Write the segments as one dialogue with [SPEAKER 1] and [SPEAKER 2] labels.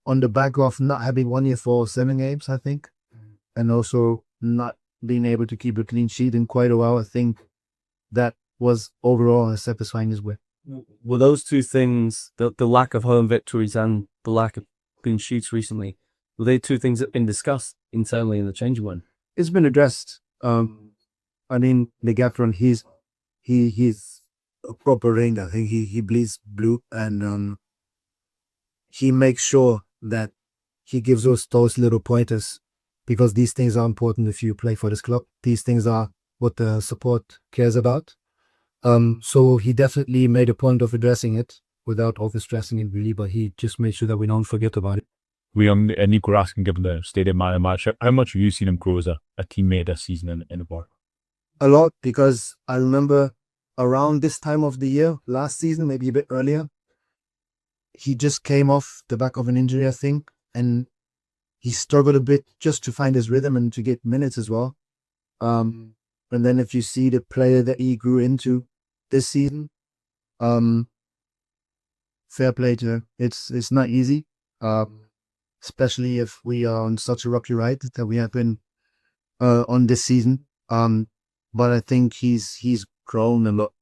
[SPEAKER 1] on the back of not having won here for 7 games, I think, and also not being able to keep a clean sheet in quite a while. I think that was overall a satisfying as well.
[SPEAKER 2] Were those two things, the lack of home victories and the lack of clean sheets recently, were they two things that have been discussed internally in the changing room?
[SPEAKER 1] It's been addressed. I mean, the Gaffron, he's a proper ring. I think he bleeds blue, and he makes sure that he gives us those little pointers, because these things are important if you play for this club. These things are what the support cares about. So he definitely made a point of addressing it without overstressing it really, but he just made sure that we don't forget about it.
[SPEAKER 3] We on Nico Raskin, given the stadium man match, how much have you seen him grow as a teammate this season in the bar?
[SPEAKER 1] A lot, because I remember around this time of the year, last season, maybe a bit earlier, he just came off the back of an injury, I think, and he struggled a bit just to find his rhythm and to get minutes as well. And then if you see the player that he grew into this season, fair play to him. It's not easy, especially if we are on such a rocky ride that we have been on this season. But I think he's grown a lot,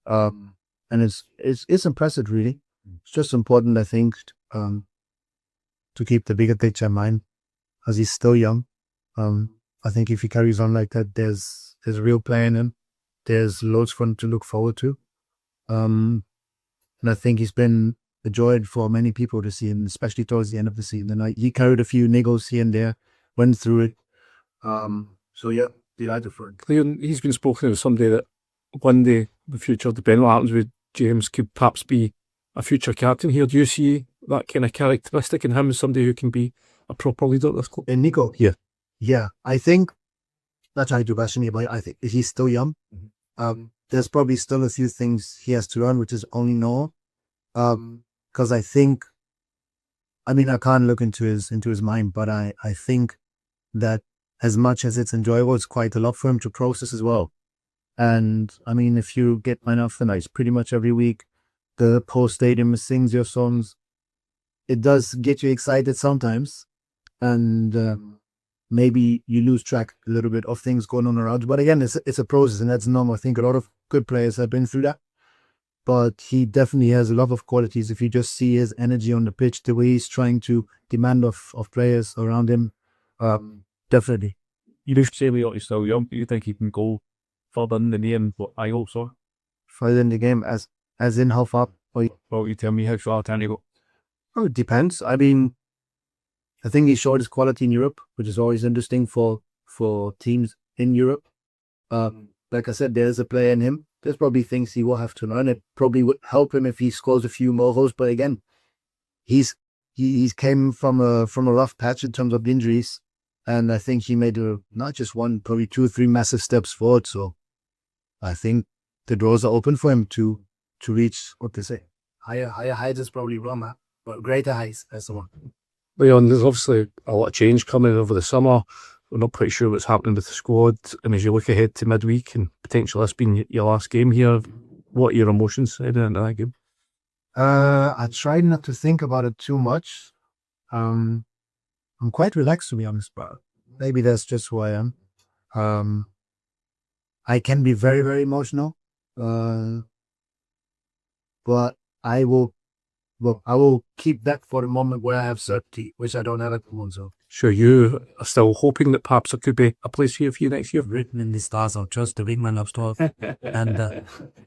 [SPEAKER 1] and it's impressive, really. It's just important, I think, to keep the bigger picture in mind, as he's still young. I think if he carries on like that, there's a real play in him. There's loads for him to look forward to. And I think he's been a joy for many people to see him, especially towards the end of the season. And he carried a few niggles here and there, went through it. So yeah, delighted for it.
[SPEAKER 4] Clear, he's been spoken of as somebody that one day, the future, depending on what happens with James, could perhaps be a future captain here. Do you see that kind of characteristic in him as somebody who can be a proper leader at this club?
[SPEAKER 1] And Nico? Yeah. I think, not trying to bash him, but I think he's still young. There's probably still a few things he has to learn, which is only normal. Because I think, I mean, I can't look into his mind, but I think that as much as it's enjoyable, it's quite a lot for him to process as well. And I mean, if you get Man of the Night pretty much every week, the post-stadium sings your songs, it does get you excited sometimes. And maybe you lose track a little bit of things going on around you. But again, it's a process, and that's normal. I think a lot of good players have been through that. But he definitely has a lot of qualities. If you just see his energy on the pitch, the way he's trying to demand of players around him, definitely.
[SPEAKER 3] You do say we ought to still young. Do you think he can go further in the game? What I hope so.
[SPEAKER 1] Further in the game, as in how far?
[SPEAKER 3] Well, you tell me how far can he go?
[SPEAKER 1] Oh, it depends. I mean, I think he showed his quality in Europe, which is always interesting for teams in Europe. Like I said, there's a player in him. There's probably things he will have to learn. It probably would help him if he scores a few more goals. But again, he's came from a rough patch in terms of injuries, and I think he made not just one, probably 2 or 3 massive steps forward. So I think the doors are open for him to reach, what they say, higher heights is probably wrong, but greater heights. That's the one.
[SPEAKER 4] Leon, there's obviously a lot of change coming over the summer. We're not quite sure what's happening with the squad. And as you look ahead to midweek and potentially this being your last game here, what are your emotions heading into that game?
[SPEAKER 1] I tried not to think about it too much. I'm quite relaxed, to be honest, but maybe that's just who I am. I can be very, very emotional, but I will keep that for the moment where I have certainty, which I don't have at the moment. So.
[SPEAKER 4] Sure, you are still hoping that perhaps there could be a place here for you next year?
[SPEAKER 5] Written in the stars, I'll trust the wingman up top,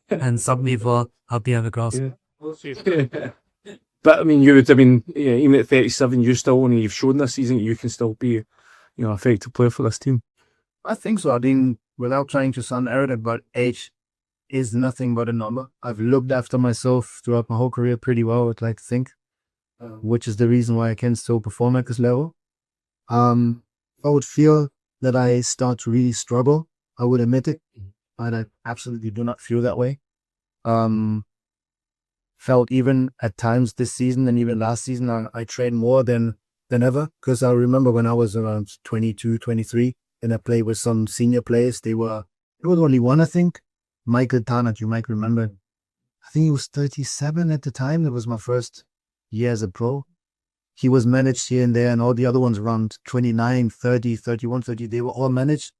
[SPEAKER 5] and suddenly I'll be on the grass.
[SPEAKER 4] Yeah. But I mean, even at 37, you've shown this season that you can still be, an effective player for this team.
[SPEAKER 1] I think so. I mean, without trying to sound arrogant, but age is nothing but a number. I've looked after myself throughout my whole career pretty well, I'd like to think, which is the reason why I can still perform at this level. I would feel that I start to really struggle, I would admit it, but I absolutely do not feel that way. Felt even at times this season and even last season, I trained more than ever, because I remember when I was around 22, 23, and I played with some senior players. There was only one, I think, Michael Tarnat, you might remember. I think he was 37 at the time. That was my first year as a pro. he was managed here and there, and all the other ones around 29, 30, 31, 30, they were all managed.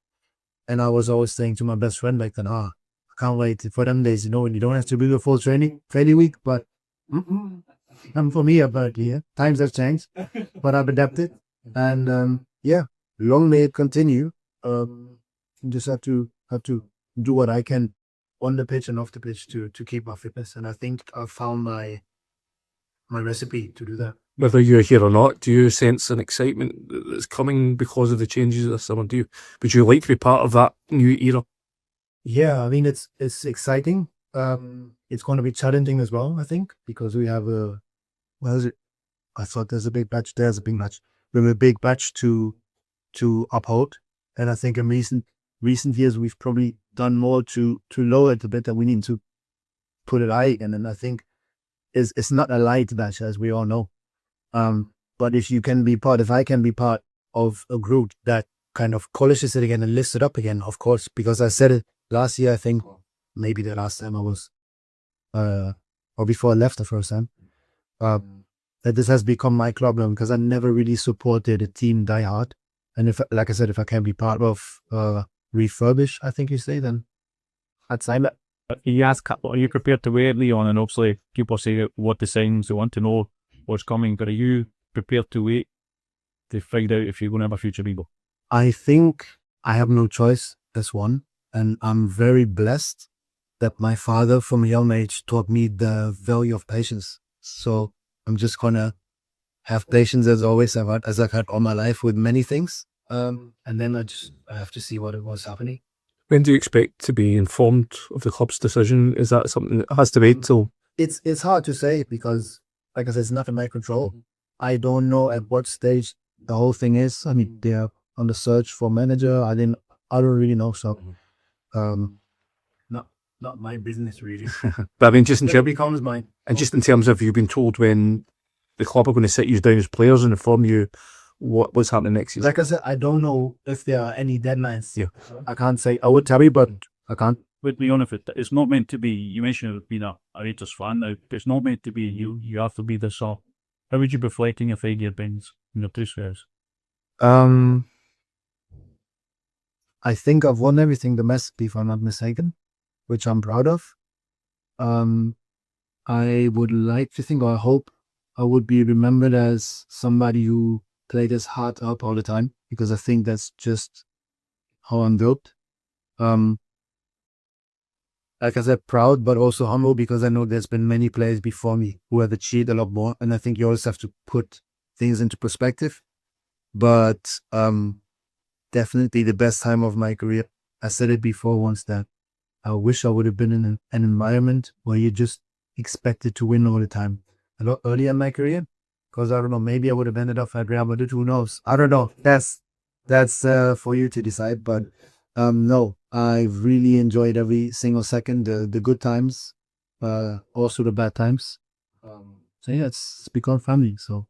[SPEAKER 1] And I was always saying to my best friend back then, I can't wait for them days, when you don't have to do the full training week, but and for me, about times have changed, but I've adapted, and long may it continue. Just have to do what I can on the pitch and off the pitch to keep my fitness, and I think I've found my recipe to do that.
[SPEAKER 4] Whether you're here or not, do you sense an excitement that's coming because of the changes this summer? Would you like to be part of that new era?
[SPEAKER 1] Yeah, I mean, it's exciting. It's going to be challenging as well, I think, because we have I thought there's a big batch. There's a big match. We have a big batch to uphold, and I think in recent years we've probably done more to lower it a bit, and we need to put it high again. And I think it's not a light batch, as we all know. But if I can be part of a group that kind of polishes it again and lifts it up again, of course, because I said it last year, I think, maybe the last time I was, or before I left the first time, that this has become my problem, because I never really supported a team die hard. And if I can be part of refurbish, I think you say, then I'd sign that.
[SPEAKER 3] You ask, are you prepared to wait, Leon? And obviously people say what the signs, they want to know what's coming, but are you prepared to wait to find out if you're going to have a future Ibrox?
[SPEAKER 1] I think I have no choice, that's one. And I'm very blessed that my father from a young age taught me the value of patience. So I'm just going to have patience as always, as I've had all my life with many things. And then I have to see what it was happening.
[SPEAKER 4] When do you expect to be informed of the club's decision? Is that something that has to wait till?
[SPEAKER 1] It's hard to say, because, like I said, it's not in my control. I don't know at what stage the whole thing is. I mean, they're on the search for manager. I don't really know. So, not my business really.
[SPEAKER 4] But I mean, just in terms,
[SPEAKER 1] becomes mine.
[SPEAKER 4] and just in terms of, you've been told when the club are going to sit you down as players and inform you what's happening next season.
[SPEAKER 1] Like I said, I don't know if there are any deadlines.
[SPEAKER 4] Yeah.
[SPEAKER 1] I can't say. I would tell you, but I can't.
[SPEAKER 6] With Leon, if it's not meant to be, you mentioned being a Rangers fan now, it's not meant to be, you have to be this up. How would you be reflecting your 5-year bins in your 2 spheres?
[SPEAKER 1] I think I've won everything domestically, if I'm not mistaken, which I'm proud of. I would like to think, or I hope, I would be remembered as somebody who played his heart out all the time, because I think that's just how I'm built. Like I said, proud, but also humble, because I know there's been many players before me who have achieved a lot more, and I think you always have to put things into perspective. But definitely the best time of my career. I said it before once, that I wish I would have been in an environment where you just expected to win all the time. A lot earlier in my career, because I don't know, maybe I would have ended up at Real Madrid, who knows? I don't know. That's for you to decide. But no, I've really enjoyed every single second, the good times, also the bad times. So yeah, it's become family. So